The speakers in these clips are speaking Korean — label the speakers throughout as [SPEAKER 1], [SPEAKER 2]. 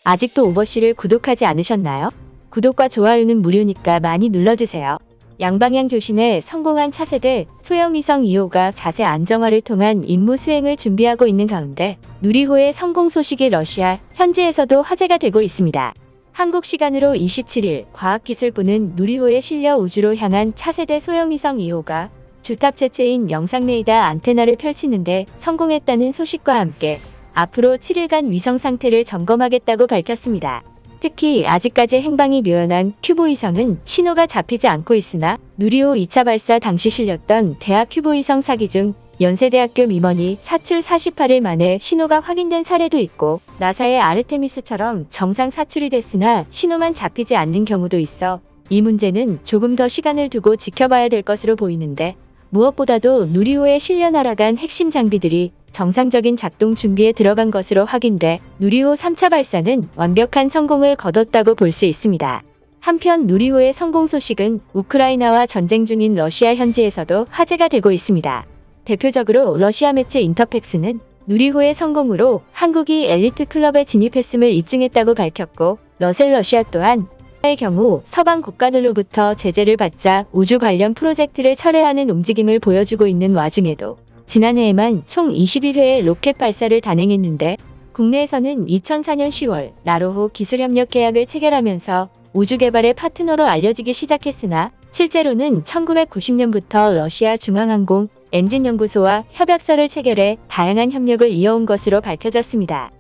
[SPEAKER 1] 아직도 오버씨를 구독하지 않으셨나요? 구독과 좋아요는 무료니까 많이 눌러주세요. 양방향 교신의 성공한 차세대 소형위성 2호가 자세 안정화를 통한 임무 수행을 준비하고 있는 가운데 누리호의 성공 소식이 러시아 현지에서도 화제가 되고 있습니다. 한국 시간으로 27일 과학기술부는 누리호에 실려 우주로 향한 차세대 소형위성 2호가 주탑 재체인 영상 레이더 안테나를 펼치는데 성공했다는 소식과 함께 앞으로 7일간 위성 상태를 점검하겠다고 밝혔습니다. 특히 아직까지 행방이 묘연한 큐브 위성은 신호가 잡히지 않고 있으나 누리호 2차 발사 당시 실렸던 대하 큐브 위성 사기 중 연세대학교 민원이 사출 48일 만에 신호가 확인된 사례도 있고 나사의 아르테미스처럼 정상 사출이 됐으나 신호만 잡히지 않는 경우도 있어 이 문제는 조금 더 시간을 두고 지켜봐야 될 것으로 보이는데 무엇보다도 누리호에 실려 날아간 핵심 장비들이 정상적인 작동 준비에 들어간 것으로 확인돼 누리호 3차 발사는 완벽한 성공을 거뒀다고 볼 수 있습니다. 한편 누리호의 성공 소식은 우크라이나와 전쟁 중인 러시아 현지에서도 화제가 되고 있습니다. 대표적으로 러시아 매체 인터팩스는 누리호의 성공으로 한국이 엘리트 클럽에 진입했음을 입증했다고 밝혔고 러셀러시아 또한 의 경우 서방 국가들로부터 제재를 받자 우주 관련 프로젝트를 철회하는 움직임을 보여주고 있는 와중에도 지난해에만 총 21회의 로켓 발사를 단행했는데 국내에서는 2004년 10월 나로호 기술협력 계약을 체결하면서 우주 개발의 파트너로 알려지기 시작했으나 실제로는 1990년부터 러시아 중앙항공 엔진연구소와 협약서를 체결해 다양한 협력을 이어온 것으로 밝혀졌습니다.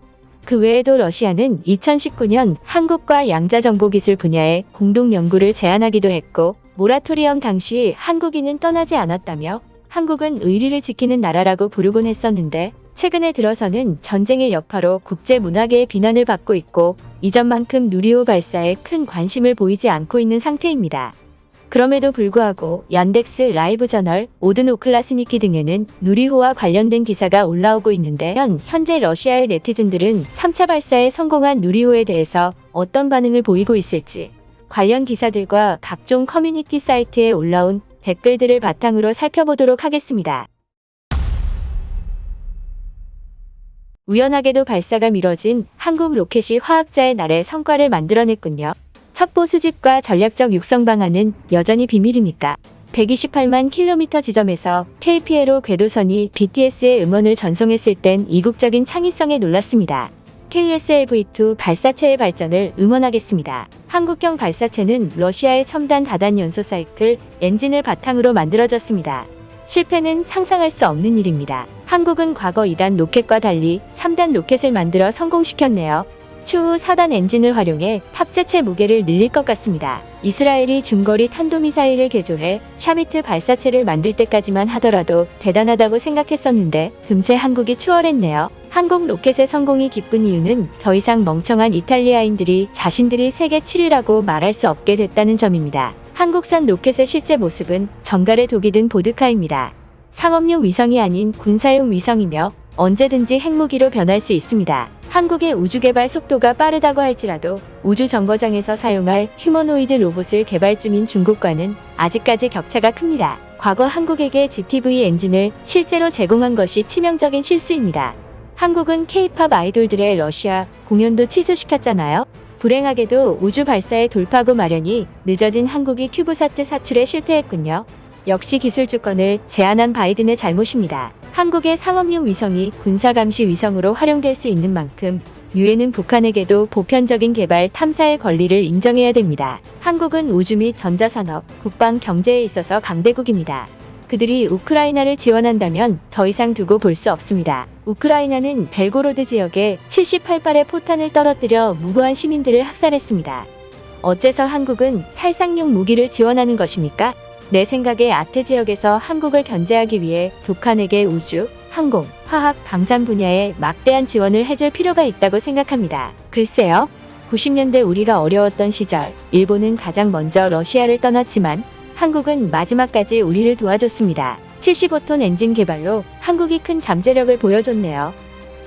[SPEAKER 1] 그 외에도 러시아는 2019년 한국과 양자정보기술 분야의 공동 연구를 제안하기도 했고 모라토리엄 당시 한국인은 떠나지 않았다며 한국은 의리를 지키는 나라라고 부르곤 했었는데 최근에 들어서는 전쟁의 여파로 국제문화계의 비난을 받고 있고 이전만큼 누리호 발사에 큰 관심을 보이지 않고 있는 상태입니다. 그럼에도 불구하고 얀덱스 라이브 저널, 오드노클라스니키 등에는 누리호와 관련된 기사가 올라오고 있는데 현재 러시아의 네티즌들은 3차 발사에 성공한 누리호에 대해서 어떤 반응을 보이고 있을지 관련 기사들과 각종 커뮤니티 사이트에 올라온 댓글들을 바탕으로 살펴보도록 하겠습니다. 우연하게도 발사가 미뤄진 한국 로켓이 화학자의 날에 성과를 만들어냈군요. 첩보 수집과 전략적 육성 방안은 여전히 비밀입니까? 128만 킬로미터 지점에서 KPLO 궤도선이 BTS의 음원을 전송했을 땐 이국적인 창의성에 놀랐습니다. KSLV-2 발사체의 발전을 응원하겠습니다. 한국형 발사체는 러시아의 첨단 다단 연소 사이클 엔진을 바탕으로 만들어졌습니다. 실패는 상상할 수 없는 일입니다. 한국은 과거 2단 로켓과 달리 3단 로켓을 만들어 성공시켰네요. 추후 4단 엔진을 활용해 탑재체 무게를 늘릴 것 같습니다. 이스라엘이 중거리 탄도미사일을 개조해 샤미트 발사체를 만들 때까지만 하더라도 대단하다고 생각했었는데 금세 한국이 추월했네요. 한국 로켓의 성공이 기쁜 이유는 더 이상 멍청한 이탈리아인들이 자신들이 세계 7위라고 말할 수 없게 됐다는 점입니다. 한국산 로켓의 실제 모습은 전갈의 독이 든 보드카입니다. 상업용 위성이 아닌 군사용 위성이며 언제든지 핵무기로 변할 수 있습니다. 한국의 우주개발 속도가 빠르다고 할지라도 우주정거장에서 사용할 휴머노이드 로봇을 개발 중인 중국과는 아직까지 격차가 큽니다. 과거 한국에게 GTV 엔진을 실제로 제공한 것이 치명적인 실수입니다. 한국은 K-팝 아이돌들의 러시아 공연도 취소시켰잖아요. 불행하게도 우주 발사의 돌파구 마련이 늦어진 한국이 큐브사트 사출에 실패했군요. 역시 기술 주권을 제한한 바이든의 잘못입니다. 한국의 상업용 위성이 군사감시 위성으로 활용될 수 있는 만큼 유엔은 북한에게도 보편적인 개발 탐사의 권리를 인정해야 됩니다. 한국은 우주 및 전자산업, 국방 경제에 있어서 강대국입니다. 그들이 우크라이나를 지원한다면 더 이상 두고 볼 수 없습니다. 우크라이나는 벨고로드 지역에 78발의 포탄을 떨어뜨려 무고한 시민들을 학살했습니다. 어째서 한국은 살상용 무기를 지원하는 것입니까? 내 생각에 아태 지역에서 한국을 견제하기 위해 북한에게 우주, 항공, 화학, 방산 분야에 막대한 지원을 해줄 필요가 있다고 생각합니다. 글쎄요. 90년대 우리가 어려웠던 시절, 일본은 가장 먼저 러시아를 떠났지만 한국은 마지막까지 우리를 도와줬습니다. 75톤 엔진 개발로 한국이 큰 잠재력을 보여줬네요.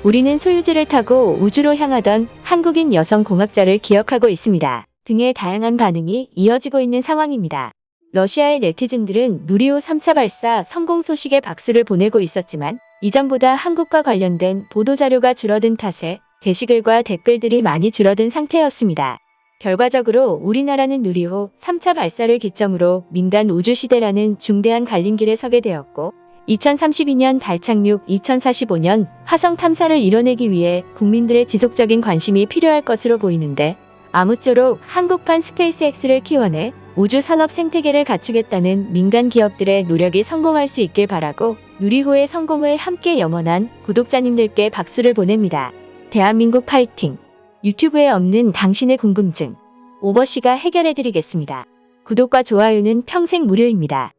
[SPEAKER 1] 우리는 소유주를 타고 우주로 향하던 한국인 여성 공학자를 기억하고 있습니다. 등의 다양한 반응이 이어지고 있는 상황입니다. 러시아의 네티즌들은 누리호 3차 발사 성공 소식에 박수를 보내고 있었지만 이전보다 한국과 관련된 보도자료가 줄어든 탓에 게시글과 댓글들이 많이 줄어든 상태였습니다. 결과적으로 우리나라는 누리호 3차 발사를 기점으로 민간 우주시대라는 중대한 갈림길에 서게 되었고 2032년 달 착륙, 2045년 화성 탐사를 이뤄내기 위해 국민들의 지속적인 관심이 필요할 것으로 보이는데 아무쪼록 한국판 스페이스X를 키워내 우주 산업 생태계를 갖추겠다는 민간 기업들의 노력이 성공할 수 있길 바라고 누리호의 성공을 함께 염원한 구독자님들께 박수를 보냅니다. 대한민국 파이팅! 유튜브에 없는 당신의 궁금증, 오버씨가 해결해드리겠습니다. 구독과 좋아요는 평생 무료입니다.